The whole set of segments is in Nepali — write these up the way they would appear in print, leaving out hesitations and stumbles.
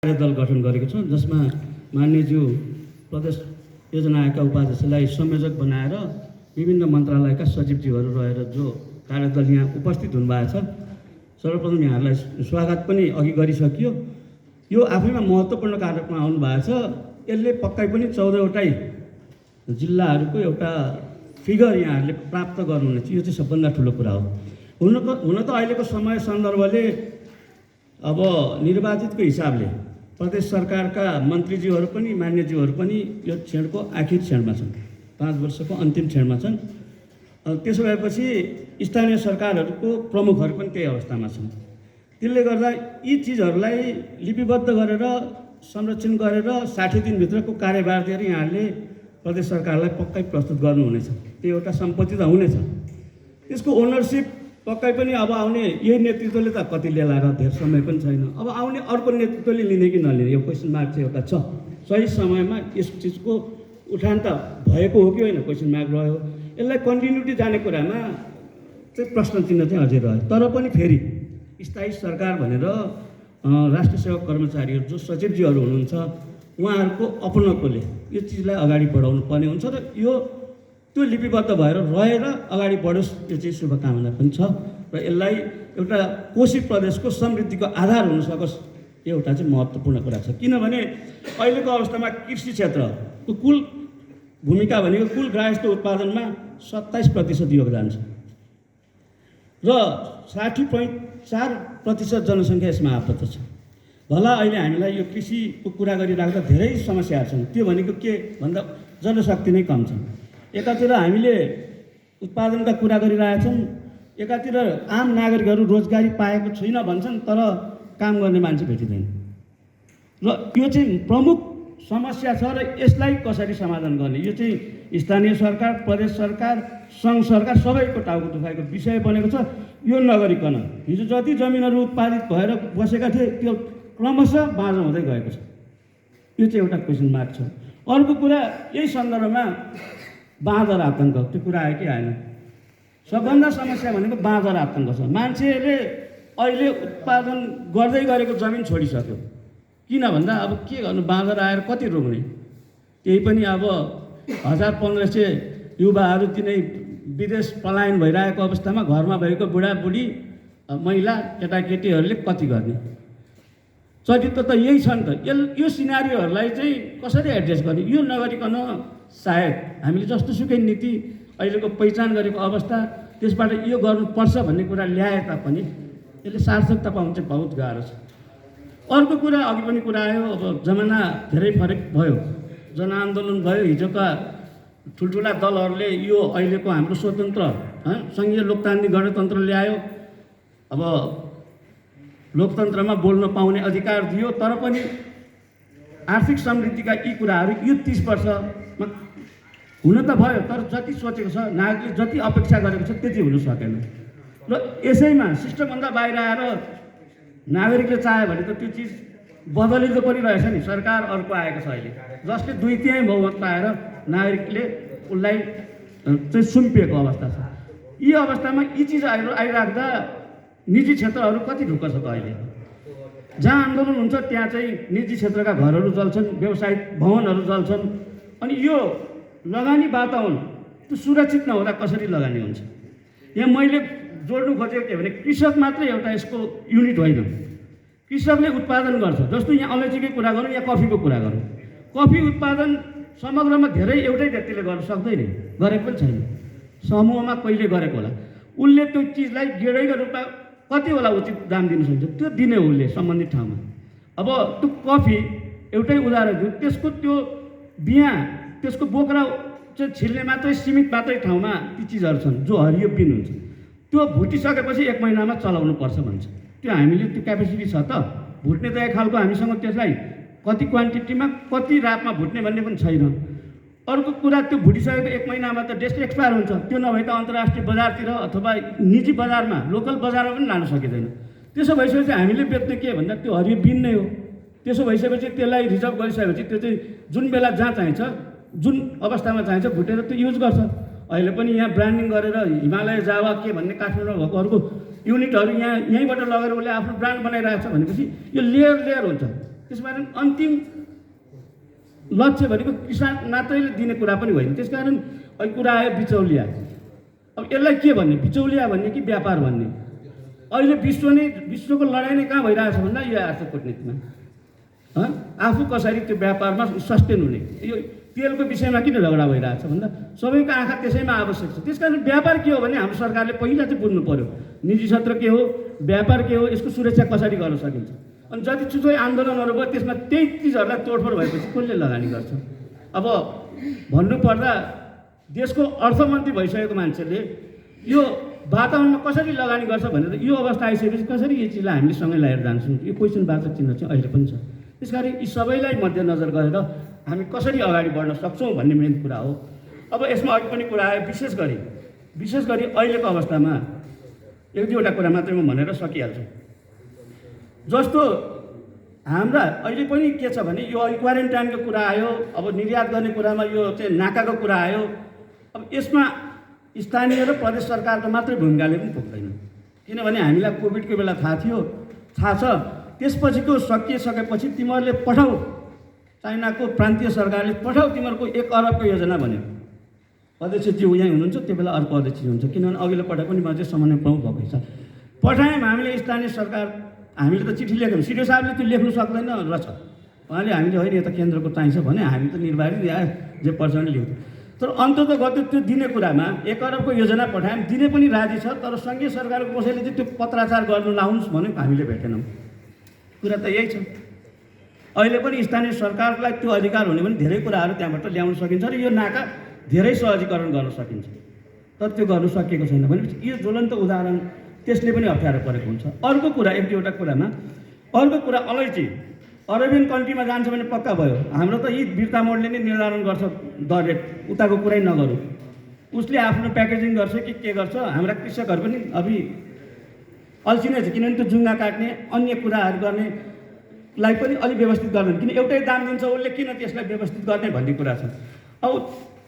कार्यदल गठन गरेको छ, जसमा माननीयज्यू प्रदेश योजना आयोगका उपाध्यक्षलाई संयोजक बनाएर विभिन्न मन्त्रालयका सचिवज्यूहरू रहेर जो कार्यदल यहाँ उपस्थित हुनुभएको छ, सर्वप्रथम यहाँहरूलाई स्वागत पनि अघि गरिसकियो। यो आफैमा महत्त्वपूर्ण कार्यक्रममा आउनुभएको छ। यसले पक्कै पनि 14वटै जिल्लाहरूको एउटा फिगर यहाँहरूले प्राप्त गर्नुहुनेछ। यो चाहिँ सबभन्दा ठुलो कुरा हो। हुन त अहिलेको समय सन्दर्भले अब निर्वाचितको हिसाबले प्रदेश सरकारका मन्त्रीज्यूहरू पनि मान्यज्यूहरू पनि यो क्षणको आखिर क्षणमा छन्, 5 वर्षको अन्तिम क्षणमा छन्। त्यसो भएपछि स्थानीय सरकारहरूको प्रमुखहरू पनि त्यही अवस्थामा छन्। त्यसले गर्दा यी चिजहरूलाई लिपिबद्ध गरेर संरक्षण गरेर 60 दिनभित्रको कार्यभार दिएर यहाँहरूले प्रदेश सरकारलाई पक्कै प्रस्तुत गर्नुहुनेछ। त्यो एउटा सम्पत्ति त हुनेछ। त्यसको ओनरसिप पक्कै पनि अब आउने यही नेतृत्वले त कति लिएला र धेरै समय पनि छैन। अब आउने अर्को नेतृत्वले लिने कि नलिने यो क्वेसन मार्क चाहिँ एउटा छ। सही समयमा यस चिजको उठान त भएको हो कि होइन क्वेसन मार्क रह्यो। यसलाई कन्टिन्युटी जाने कुरामा चाहिँ प्रश्न चिन्ह चाहिँ अझै रह्यो। तर पनि फेरि स्थायी सरकार भनेर राष्ट्रिय सेवक कर्मचारीहरू जो सचिवज्यूहरू हुनुहुन्छ उहाँहरूको अपनत्वले यो चिजलाई अगाडि बढाउनु पर्ने हुन्छ र यो त्यो लिपिबद्ध भएर रहेर अगाडि बढोस्, यो चाहिँ शुभकामना पनि छ र यसलाई एउटा कोशी प्रदेशको समृद्धिको आधार हुन सकोस्, यो एउटा चाहिँ महत्त्वपूर्ण कुरा छ। किनभने अहिलेको अवस्थामा कृषि क्षेत्रको कुल भूमिका भनेको कुल गायस्थ उत्पादनमा 27% योगदान छ र 60.4% जनसङ्ख्या यसमा आबद्ध छ। भला अहिले हामीलाई यो कृषिको कुरा गरिराख्दा धेरै समस्याहरू छन्। त्यो भनेको के भन्दा जनशक्ति नै कम छ। एकातिर हामीले उत्पादनका कुरा गरिरहेछौँ, एकातिर आम नागरिकहरू रोजगारी पाएको छैन भन्छन्, तर काम गर्ने मान्छे भेटिँदैन। र यो चाहिँ प्रमुख समस्या छ र यसलाई कसरी समाधान गर्ने, यो चाहिँ स्थानीय सरकार, प्रदेश सरकार, सङ्घ सरकार सबैको टाउको दुखाएको विषय बनेको छ। यो नगरिकन हिजो जति जमिनहरू उत्पादित भएर बसेका थिए त्यो क्रमशः बाँझो हुँदै गएको छ। यो चाहिँ एउटा क्वेसन मार्क छ। अर्को कुरा यही सन्दर्भमा बाँदर आतङ्क, त्यो कुरा आयो कि आएन? सबभन्दा समस्या भनेको बाँदर आतङ्क छ। मान्छेले अहिले उत्पादन गर्दै गरेको जमिन छोडिसक्यो। किन भन्दा अब के गर्नु, बाँदर आएर कति रोक्ने? त्यही पनि अब 1500 युवाहरू तिनै विदेश पलायन भइरहेको अवस्थामा घरमा भएको बुढाबुढी महिला केटाकेटीहरूले कति गर्ने? चरित्र त यही छ नि त। यो सिनारीहरूलाई चाहिँ कसरी एड्रेस गर्ने? यो नगरिकन सायद हामीले जस्तोसुकै नीति अहिलेको पहिचान गरेको अवस्था त्यसबाट यो गर्नुपर्छ भन्ने कुरा ल्याए तापनि यसले सार्थकता पाउनु चाहिँ बहुत गाह्रो छ। अर्को कुरा अघि पनि कुरा आयो, अब जमाना धेरै फरक भयो, जनआन्दोलन भयो। हिजोका ठुल्ठुला दलहरूले यो अहिलेको हाम्रो स्वतन्त्र सङ्घीय लोकतान्त्रिक गणतन्त्र ल्यायो। अब लोकतन्त्रमा बोल्न पाउने अधिकार दियो, तर पनि आर्थिक समृद्धिका यी कुराहरू यो 30 वर्षमा हुन त भयो, तर जति सोचेको छ नागरिकले जति अपेक्षा गरेको छ त्यति हुन सकेन। र यसैमा सिस्टमभन्दा बाहिर आएर नागरिकले चाह्यो भने त त्यो चिज बदलिँदो पनि रहेछ नि। सरकार अर्को आएको छ अहिले, जसले 2/3 बहुमत पाएर नागरिकले उसलाई चाहिँ सुम्पिएको अवस्था छ। यी अवस्थामा यी चिज आइराख्दा निजी क्षेत्रहरू कति ढुक्क छ त अहिले? जहाँ आन्दोलन हुन्छ त्यहाँ चाहिँ निजी क्षेत्रका घरहरू जल्छन्, व्यावसायिक भवनहरू जल्छन्। अनि यो लगानी वातावरण त्यो सुरक्षित नहुँदा कसरी लगानी हुन्छ? यहाँ मैले जोड्नु खोजेको के भने कृषक मात्रै एउटा यसको युनिट होइन। कृषकले उत्पादन गर्छ, जस्तो यहाँ अलैँचीकै कुरा गरौँ या कफीको कुरा गरौँ। कफी उत्पादन समग्रमा धेरै एउटै व्यक्तिले गर्न सक्दैन, गरेको पनि छैन। समूहमा कहिले गरेको होला, उसले त्यो चिजलाई गेडैको रूपमा कति होला उचित दाम दिन सक्छ, त्यो दिने उसले सम्बन्धित ठाउँमा। अब त्यो कफी एउटै उदाहरण दिउँ, त्यसको त्यो बिहा, त्यसको बोक्रा चाहिँ छिल्ने मात्रै सीमित मात्रै ठाउँमा ती चिजहरू छन् जो हरियो बिन हुन्छ। त्यो भुटिसकेपछि 1 महिनामा चलाउनु पर्छ भन्छ। त्यो हामीले त्यो क्यापेसिटी छ त? भुट्ने त एक खालको हामीसँग त्यसलाई कति क्वान्टिटीमा कति रातमा भुट्ने भन्ने पनि छैन। अर्को कुरा त्यो भुटिसकेको 1 महिनामा त डेट एक्सपायर हुन्छ। त्यो नभए त अन्तर्राष्ट्रिय बजारतिर अथवा निजी बजारमा, लोकल बजारमा पनि लान सकिँदैन। त्यसो भइसकेपछि हामीले बेच्ने के भन्दा त्यो हरियो बिन नै हो। त्यसो भइसकेपछि त्यसलाई रिजर्भ गरिसकेपछि त्यो चाहिँ जुन बेला जहाँ चाहिन्छ, जुन अवस्थामा चाहिन्छ भुटेर त्यो युज गर्छ। अहिले पनि यहाँ ब्रान्डिङ गरेर हिमालय जावा के भन्ने काठमाडौँ भएकोहरूको युनिटहरू यहीँबाट लगेर उसले आफ्नो ब्रान्ड बनाइरहेको छ भनेपछि यो लेयर हुन्छ। त्यसकारण अन्तिम लक्ष्य भनेको किसान मात्रैले दिने कुरा पनि होइन। त्यसकारण अहिले कुरा आयो बिचौलिया। अब यसलाई के भन्ने, बिचौलिया भन्ने कि व्यापार भन्ने? अहिले विश्वको लडाइँ नै कहाँ भइरहेछ भन्दा यो आर्थिक कूटनीतिमा। आफू कसरी त्यो व्यापारमा सस्टेन हुने, यो तेलको विषयमा किन झगडा भइरहेछ भन्दा सबैको आँखा त्यसैमा आवश्यक छ। त्यसकारण व्यापार के हो भने हाम्रो सरकारले पहिला चाहिँ बुझ्नु पर्यो, निजी क्षेत्र के हो, व्यापार के हो, यसको सुरक्षा कसरी गर्न सकिन्छ। अनि जति छुट्टै आन्दोलनहरू भयो त्यसमा त्यही चिजहरूलाई तोडफोड भएपछि कसले लगानी गर्छ? अब भन्नुपर्दा देशको अर्थमन्त्री भइसकेको मान्छेले यो वातावरणमा कसरी लगानी गर्छ भनेर यो अवस्था आइसकेपछि कसरी यो चिजलाई हामीले सँगै लिएर जान्छौँ, यो क्वेसनवाचक चिन्ह चाहिँ अहिले पनि छ। त्यसकारण यी सबैलाई मध्यनजर गरेर हामी कसरी अगाडि बढ्न सक्छौँ भन्ने मेन कुरा हो। अब यसमा अघि पनि कुरा आयो, विशेष गरी अहिलेको अवस्थामा एक दुईवटा कुरा मात्रै म भनेर सकिहाल्छु। जस्तो हाम्रा अहिले पनि के छ भने यो क्वारेन्टाइनको कुरा आयो, अब निर्यात गर्ने कुरामा यो चाहिँ नाकाको कुरा आयो। अब यसमा स्थानीय र प्रदेश सरकारको मात्रै भूमिकाले पनि पुग्दैन, किनभने हामीलाई कोभिडको बेला थाहा छ। त्यसपछिको सकिसकेपछि तिमीहरूले पठाऊ, चाइनाको प्रान्तीय सरकारले पठाऊ तिमीहरूको 1 अरबको योजना भन्यो। अध्यक्षज्यू यहीँ हुनुहुन्छ, त्यो बेला अर्को अध्यक्ष हुन्छ, किनभने अघिल्लो पटक पनि म चाहिँ समन्वय प्रमुख भएको छ। पठायौँ हामीले स्थानीय सरकार, हामीले त चिठी लेख्यौँ, सिडिओ साहबले त्यो लेख्नु सक्दैन रहेछ, उहाँले हामीले होइन यो त केन्द्रको चाहिन्छ भने हामी त निर्वाहित जे पर्छ भने लेख्थ्यौँ। तर अन्ततः गत त्यो दिने कुरामा 1 अरबको योजना पठायौँ, दिने पनि राजी छ, तर सङ्घीय सरकारको कसैले चाहिँ त्यो पत्राचार गर्नु लाउनुहोस् भने हामीले भेटेनौँ। कुरा त यही छ। अहिले पनि स्थानीय सरकारलाई त्यो अधिकार हुने भने धेरै कुराहरू त्यहाँबाट ल्याउन सकिन्छ र यो नाका धेरै सहजीकरण गर्न सकिन्छ, तर त्यो गर्नु सकिएको छैन भनेपछि यो ज्वलन्त उदाहरण त्यसले पनि अप्ठ्यारो परेको हुन्छ। अर्को कुरा, एक दुईवटा कुरामा अर्को कुरा, अलैँची अरेबियन कन्ट्रीमा जान्छ भने पक्का भयो। हाम्रो त यी बिर्ता मोडले नै निर्धारण गर्छ दर रेट, उताको कुरै नगरौँ, उसले आफ्नो प्याकेजिङ गर्छ कि के गर्छ। हाम्रा कृषकहरू पनि अभि अल्छी नै छ, किनभने त्यो जुङ्गा काट्ने अन्य कुराहरू गर्नेलाई पनि अलिक व्यवस्थित गर्दैन, किन एउटै दाम दिन्छ उसले किन त्यसलाई व्यवस्थित गर्ने भन्ने कुरा छ। अब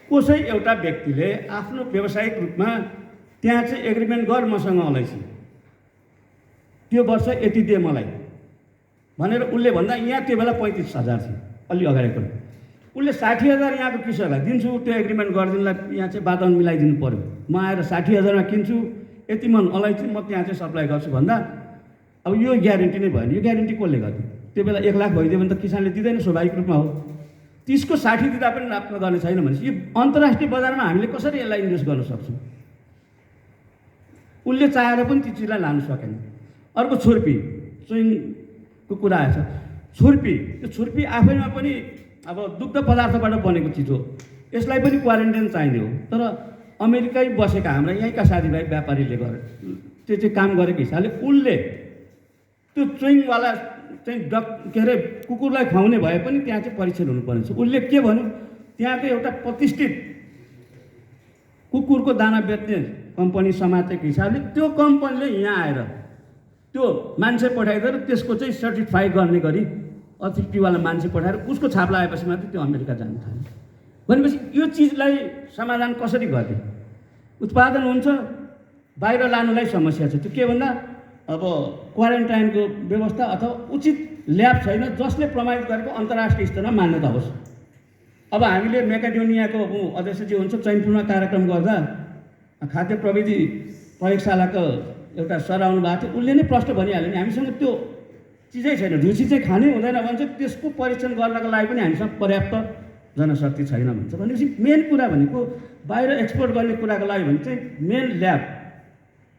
कसै एउटा व्यक्तिले आफ्नो व्यावसायिक रूपमा त्यहाँ चाहिँ एग्रिमेन्ट गर मसँग अलैँची, त्यो वर्ष यति दिए मलाई भनेर उसले भन्दा यहाँ त्यो बेला 35,000 थियो अलि अगाडिको, उसले 60,000 यहाँको कृषकलाई दिन्छु, त्यो एग्रिमेन्ट गरिदिनुलाई यहाँ चाहिँ वातावरण मिलाइदिनु पऱ्यो। म आएर 60,000मा किन्छु, यति मन अलैँची म त्यहाँ चाहिँ सप्लाई गर्छु भन्दा अब यो ग्यारेन्टी नै भएन। यो ग्यारेन्टी कसले गर्यो? त्यो बेला 1 लाख भइदियो भने त किसानले दिँदैन, स्वाभाविक रूपमा हो। 30को 60 दिँदा पनि प्राप्त गर्ने छैन भनेपछि यो अन्तर्राष्ट्रिय बजारमा हामीले कसरी यसलाई इन्भेस्ट गर्न सक्छौँ? उसले चाहेर पनि त्यो चिजलाई लानु सकेन। अर्को छुर्पी, चुइङको कुरा आएछ। छुर्पी, त्यो छुर्पी आफैमा पनि अब दुग्ध पदार्थबाट बनेको चिज हो, यसलाई पनि क्वारेन्टाइन चाहिने हो। तर अमेरिकै बसेका हाम्रा यहीँका साथीभाइ व्यापारीले गरे त्यो चाहिँ काम गरेको हिसाबले उसले त्यो चुइङवाला चाहिँ के अरे कुकुरलाई खुवाउने भए पनि त्यहाँ चाहिँ परीक्षण हुनुपर्ने छ। उसले के भन्यो, त्यहाँको एउटा प्रतिष्ठित कुकुरको दाना बेच्ने कम्पनी समातेको हिसाबले त्यो कम्पनीले यहाँ आएर त्यो मान्छे पठाइदिएर त्यसको चाहिँ सर्टिफाई गर्ने गरी अथोरिटीवाला मान्छे पठाएर उसको छाप लगाएपछि मात्रै त्यो अमेरिका जानु थाल्यो। भनेपछि यो चिजलाई समाधान कसरी गर्ने? उत्पादन हुन्छ, बाहिर लानुलाई समस्या छ। त्यो के भन्दा अब क्वारेन्टाइनको व्यवस्था अथवा उचित ल्याब छैन जसले प्रमाणित गरेको अन्तर्राष्ट्रिय स्तरमा मान्यता होस्। अब हामीले मेकाडोनियाको अध्यक्षजी हुन्छ, चैनपुरमा कार्यक्रम गर्दा खाद्य प्रविधि प्रयोगशालाको एउटा सर आउनु भएको थियो, उसले नै प्रश्न भनिहाल्यो नि हामीसँग त्यो चिजै छैन, ढुसी चाहिँ खानै हुँदैन भन्छ, त्यसको परीक्षण गर्नको लागि पनि हामीसँग पर्याप्त जनशक्ति छैन भन्छ। भनेपछि मेन कुरा भनेको बाहिर एक्सपोर्ट गर्ने कुराको लागि भने चाहिँ मेन ल्याब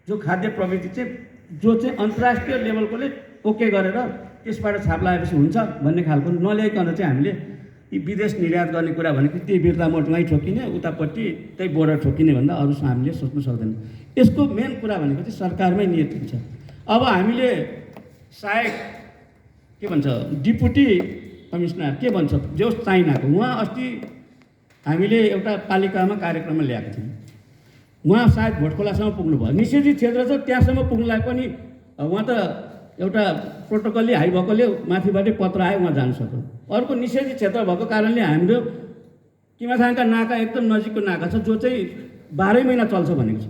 जो खाद्य प्रविधि चाहिँ जो चाहिँ अन्तर्राष्ट्रिय लेभलकोले ओके गरेर त्यसबाट छाप लगाएपछि हुन्छ भन्ने खालको नल्याइकन चाहिँ हामीले यी विदेश निर्यात गर्ने कुरा भनेको त्यही बिर्ता मोडमै ठोकिने, उतापट्टि त्यही बोर्डर ठोकिने भन्दा अरू हामीले सोच्नु सक्दैन। यसको मेन कुरा भनेको चाहिँ सरकारमै नियत हुन्छ। अब हामीले सायद के भन्छ डिपुटी कमिसनर के भन्छ जो चाइनाको, उहाँ अस्ति हामीले एउटा पालिकामा कार्यक्रममा ल्याएको थियौँ, उहाँ सायद भोटखोलासम्म पुग्नुभयो। निषेधित क्षेत्र छ त्यहाँसम्म पुग्नलाई पनि उहाँ त एउटा प्रोटोकलले हाई भएकोले माथिबाटै पत्र आयो, उहाँ जान सक्यो। अर्को निषेधित क्षेत्र भएको कारणले हाम्रो किमाथाङका नाका एकदम नजिकको नाका छ जो चाहिँ 12 महिना चल्छ भनेको छ।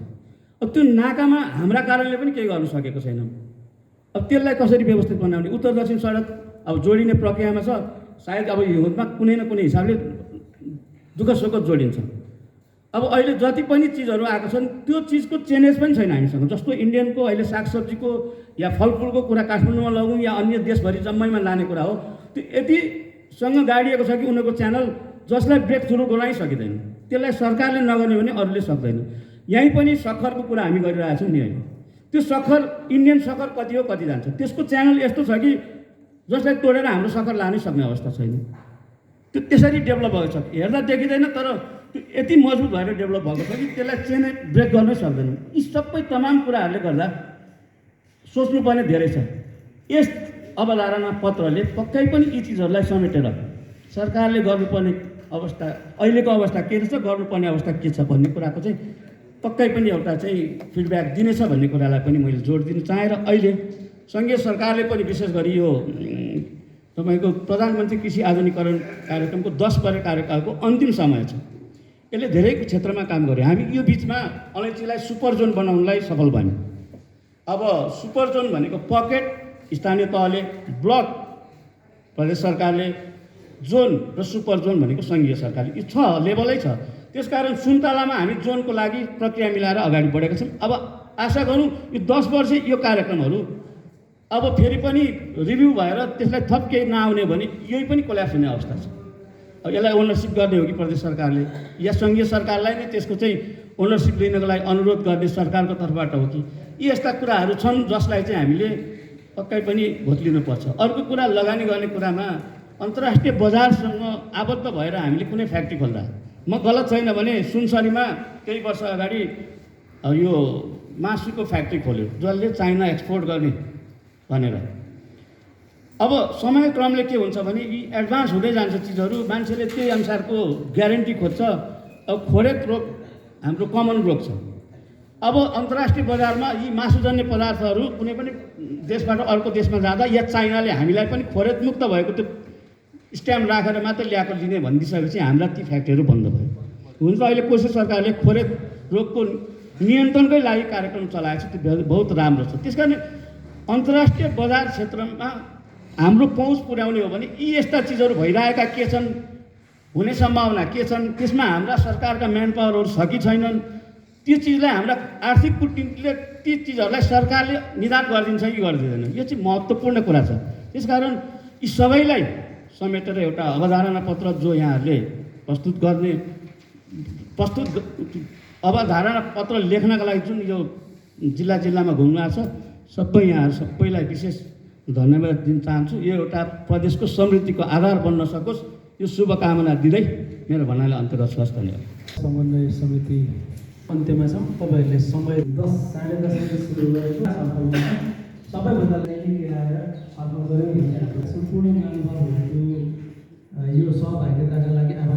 अब त्यो नाकामा हाम्रा कारणले पनि केही गर्न सकेको छैनौँ। अब त्यसलाई कसरी व्यवस्थित बनाउने? उत्तर दक्षिण सडक अब जोडिने प्रक्रियामा छ। सायद अब हिउँदमा कुनै न कुनै हिसाबले दुःख सुख जोडिन्छ। अब अहिले जति पनि चिजहरू आएको छन् त्यो चिजको चेन्जेस पनि छैन हामीसँग। जस्तो इन्डियनको अहिले सागसब्जीको या फलफुलको कुरा काठमाडौँमा लगौँ या अन्य देशभरि जम्मैमा लाने कुरा हो, त्यो यतिसँग गाडिएको छ कि उनीहरूको च्यानल जसलाई ब्रेक थ्रु गराइ सकिँदैन। त्यसलाई सरकारले नगर्ने भने अरूले सक्दैन। यहीँ पनि सक्खरको कुरा हामी गरिरहेका छौँ नि अहिले। त्यो सक्खर इन्डियन सक्खर कति हो, कति जान्छ, त्यसको च्यानल यस्तो छ कि जसलाई तोडेर हाम्रो सक्खर लानै सक्ने अवस्था छैन। त्यो त्यसरी डेभलप भएको छ, हेर्दा देखिँदैन तर त्यो यति मजबुत भएर डेभलप भएको छ कि त्यसलाई चेन ब्रेक गर्नै सक्दैन। यी सबै तमाम कुराहरूले गर्दा सोच्नुपर्ने धेरै छ। यस अवधारणा पत्रले पक्कै पनि यी चिजहरूलाई समेटेर सरकारले गर्नुपर्ने अवस्था, अहिलेको अवस्था के छ, गर्नुपर्ने अवस्था के छ भन्ने कुराको चाहिँ पक्कै पनि एउटा चाहिँ फिडब्याक दिनेछ भन्ने कुरालाई पनि मैले जोड दिन चाहेँ। र अहिले सङ्घीय सरकारले पनि विशेष गरी यो तपाईँको प्रधानमन्त्री कृषि आधुनिकीकरण कार्यक्रमको 10 वर्ष कार्यकालको अन्तिम समय छ। यसले धेरै क्षेत्रमा काम गर्यो। हामी यो बिचमा अलैँचीलाई सुपर जोन बनाउनलाई सफल भयौँ। अब सुपर जोन भनेको पकेट स्थानीय तहले, ब्लक प्रदेश सरकारले, जोन र सुपर जोन भनेको सङ्घीय सरकारले, यो छ, लेभलै छ। त्यसकारण सुन्तलामा हामी जोनको लागि प्रक्रिया मिलाएर अगाडि बढेका छौँ। अब आशा गरौँ यो 10 वर्ष यो कार्यक्रमहरू अब फेरि पनि रिभ्यू भएर त्यसलाई थप केही नआउने भने यही पनि कोल्याप्स हुने अवस्था छ। अब यसलाई ओनरसिप गर्ने हो कि प्रदेश सरकारले, या सङ्घीय सरकारलाई नै त्यसको चाहिँ ओनरसिप लिनको लागि अनुरोध गर्ने सरकारको तर्फबाट हो कि, यी यस्ता कुराहरू छन् जसलाई चाहिँ हामीले पक्कै पनि घोत्लिनुपर्छ। अर्को कुरा, लगानी गर्ने कुरामा अन्तर्राष्ट्रिय बजारसँग आबद्ध भएर हामीले कुनै फ्याक्ट्री खोल्दा, म गलत छैन भने सुनसरीमा केही वर्ष अगाडि यो मासुको फ्याक्ट्री खोल्यो जसले चाइना एक्सपोर्ट गर्ने भनेर। अब समयक्रमले के हुन्छ भने यी एडभान्स हुँदै जान्छ चिजहरू, मान्छेले त्यही अनुसारको ग्यारेन्टी खोज्छ। अब खोरेत रोग हाम्रो कमन रोग छ। अब अन्तर्राष्ट्रिय बजारमा यी मासुजन्य पदार्थहरू कुनै पनि देशबाट अर्को देशमा जाँदा या चाइनाले हामीलाई पनि खोरेतमुक्त भएको त्यो स्ट्याम्प राखेर मात्रै ल्याएको लिने भनिदिइसकेपछि हाम्रा ती फ्याक्ट्रीहरू बन्द भयो। हुन्छ अहिले कोसिस सरकारले खोरेत रोगको नियन्त्रणकै लागि कार्यक्रम चलाएको छ, त्यो बहुत राम्रो छ। त्यसकारण अन्तर्राष्ट्रिय बजार क्षेत्रमा हाम्रो पहुँच पुर्याउने हो भने यी यस्ता चिजहरू भइरहेका के छन्, हुने सम्भावना के छन्, त्यसमा हाम्रा सरकारका म्यान पावरहरू छ कि छैनन्, त्यो चिजलाई हाम्रा आर्थिक कुटनीतिले ती चिजहरूलाई सरकारले निदान गरिदिन्छ कि गरिदिँदैन, यो चाहिँ महत्त्वपूर्ण कुरा छ। त्यसकारण यी सबैलाई समेटेर एउटा अवधारणा पत्र जो यहाँहरूले प्रस्तुत अवधारणा पत्र लेख्नका लागि जुन यो जिल्ला जिल्लामा घुम्नु छ, सबै यहाँहरू सबैलाई विशेष धन्यवाद दिन चाहन्छु। यो एउटा प्रदेशको समृद्धिको आधार बन्न सकोस्, यो शुभकामना दिँदै मेरो भनाइलाई अन्त्य गर्छु। हस्, धन्यवाद। समन्वय समिति अन्त्यमा छौँ। तपाईँहरूले समय 10:30 बजे सुरु गरेको छलफलमा सबैभन्दा लागि मिलाएर छलफल गऱ्यौँ भने हाम्रो सम्पूर्ण महानुभावहरूको यो सहभागिताका लागि